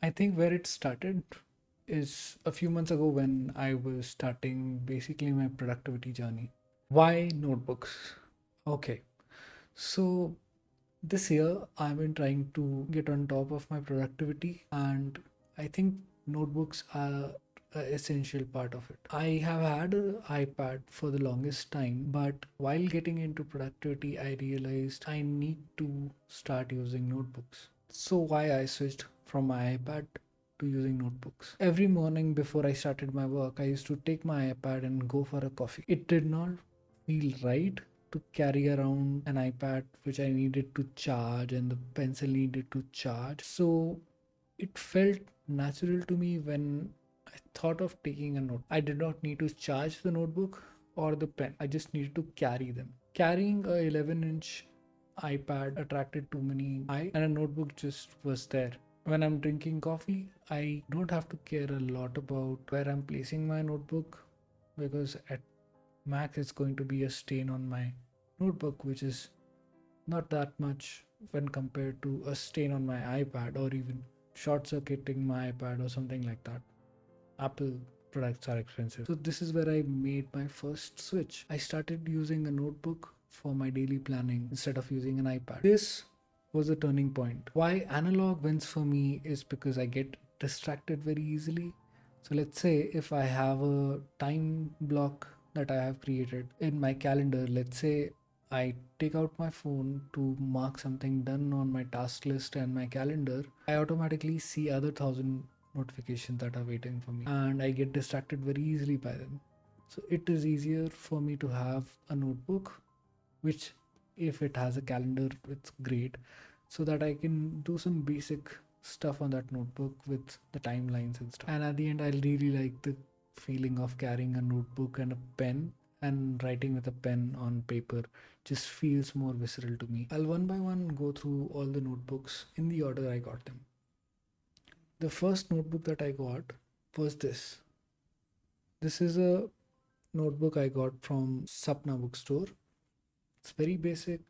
I think where it started is a few months ago when I was starting basically my productivity journey. Why notebooks? Okay, so this year I've been trying to get on top of my productivity, and I think notebooks are an essential part of it. I have had an iPad for the longest time, but while getting into productivity, I realized I need to start using notebooks. So why I switched from my iPad to using notebooks. Every morning before I started my work, I used to take my iPad and go for a coffee. It did not feel right to carry around an iPad which I needed to charge and the pencil needed to charge. So it felt natural to me when I thought of taking a note. I did not need to charge the notebook or the pen. I just needed to carry them. Carrying a 11-inch iPad attracted too many eyes and a notebook just was there. When I'm drinking coffee, I don't have to care a lot about where I'm placing my notebook because at max it's going to be a stain on my notebook, which is not that much when compared to a stain on my iPad or even short circuiting my iPad or something like that. Apple products are expensive. So this is where I made my first switch. I started using a notebook for my daily planning instead of using an iPad. This was a turning point. Why analog wins for me is because I get distracted very easily. So let's say if I have a time block that I have created in my calendar, let's say I take out my phone to mark something done on my task list and my calendar, I automatically see other thousand notifications that are waiting for me and I get distracted very easily by them. So it is easier for me to have a notebook, which if it has a calendar, it's great, so that I can do some basic stuff on that notebook with the timelines and stuff. And at the end, I really like the feeling of carrying a notebook and a pen and writing with a pen on paper. Just feels more visceral to me. I'll one by one go through all the notebooks in the order I got them. The first notebook that I got was this. This is a notebook I got from Sapna bookstore. It's very basic.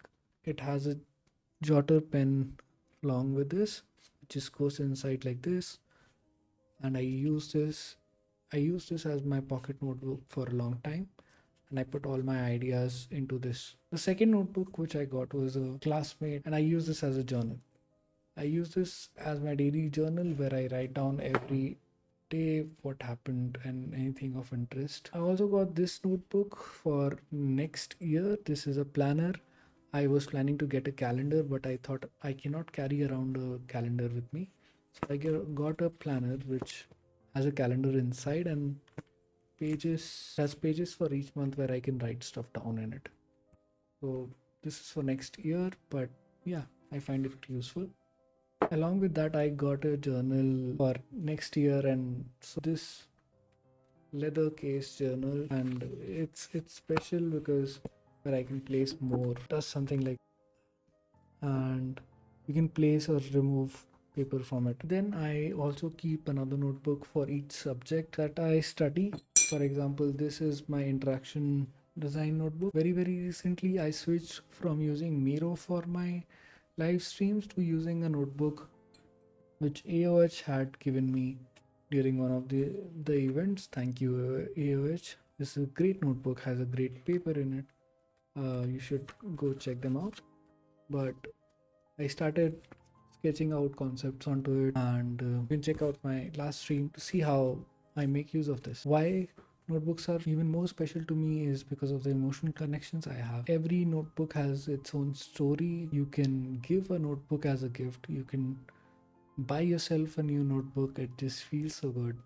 It has a jotter pen along with this. It just goes inside like this. And I use this as my pocket notebook for a long time. And I put all my ideas into this. The second notebook which I got was a classmate, and I use this as a journal. I use this as my daily journal where I write down every day what happened and anything of interest. I also got this notebook for next year. This is a planner. I was planning to get a calendar, but I thought I cannot carry around a calendar with me. So I got a planner which has a calendar inside and has pages for each month where I can write stuff down in it. So this is for next year, but yeah, I find it useful. Along with that, I got a journal for next year, and so this leather case journal, and it's special because where I can place more. Does something like, and you can place or remove paper from it. Then I also keep another notebook for each subject that I study. For example, this is my interaction design notebook. Very recently, I switched from using Miro for my live streams to using a notebook which AOH had given me during one of the events. Thank you, AOH. This is a great notebook, has a great paper in it. You should go check them out. But I started sketching out concepts onto it, and you can check out my last stream to see how I make use of this. Why notebooks are even more special to me is because of the emotional connections I have. Every notebook has its own story. You can give a notebook as a gift. You can buy yourself a new notebook. It just feels so good.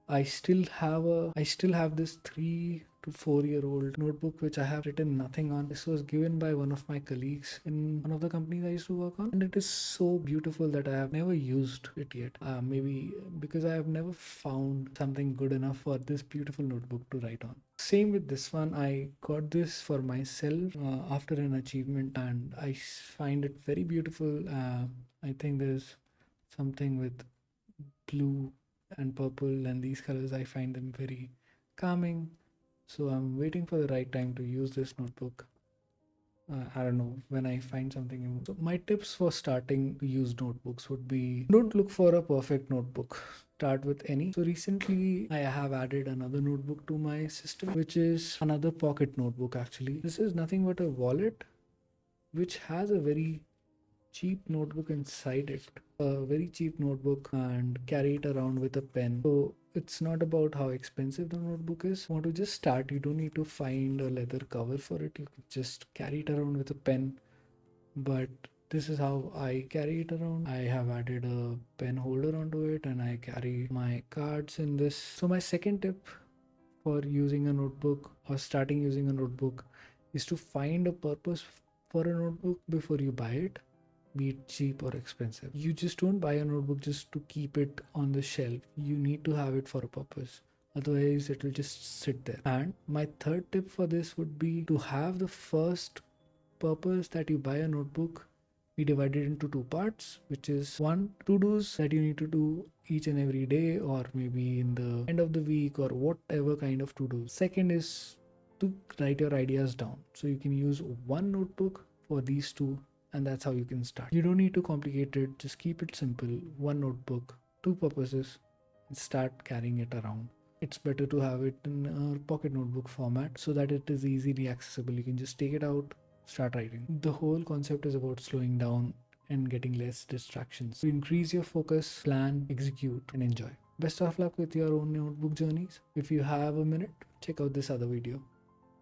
I still have this 3 to 4 year old notebook which I have written nothing on. This was given by one of my colleagues in one of the companies I used to work on, and it is so beautiful that I have never used it yet. Maybe because I have never found something good enough for this beautiful notebook to write on. Same with this one. I got this for myself after an achievement, and I find it very beautiful. I think there's something with blue and purple and these colors. I find them very calming. So I'm waiting for the right time to use this notebook. I don't know, when I find something. So my tips for starting to use notebooks would be, don't look for a perfect notebook. Start with any. So recently I have added another notebook to my system, which is another pocket notebook actually. This is nothing but a wallet which has a very cheap notebook inside it, a very cheap notebook, and carry it around with a pen. So it's not about how expensive the notebook is. Want to just start, you don't need to find a leather cover for it, you can just carry it around with a pen. But this is how I carry it around. I have added a pen holder onto it and I carry my cards in this. So my second tip for using a notebook or starting using a notebook is to find a purpose for a notebook before you buy it, be it cheap or expensive. You just don't buy a notebook just to keep it on the shelf. You need to have it for a purpose. Otherwise, it will just sit there. And my third tip for this would be to have the first purpose that you buy a notebook be divided into two parts, which is one, to-dos that you need to do each and every day or maybe in the end of the week or whatever kind of to-do. Second is to write your ideas down. So you can use one notebook for these two, and that's how you can start. You don't need to complicate it, just keep it simple. One notebook, two purposes, and start carrying it around. It's better to have it in a pocket notebook format so that it is easily accessible. You can just take it out, start writing. The whole concept is about slowing down and getting less distractions. To increase your focus, plan, execute, and enjoy. Best of luck with your own notebook journeys. If you have a minute, check out this other video.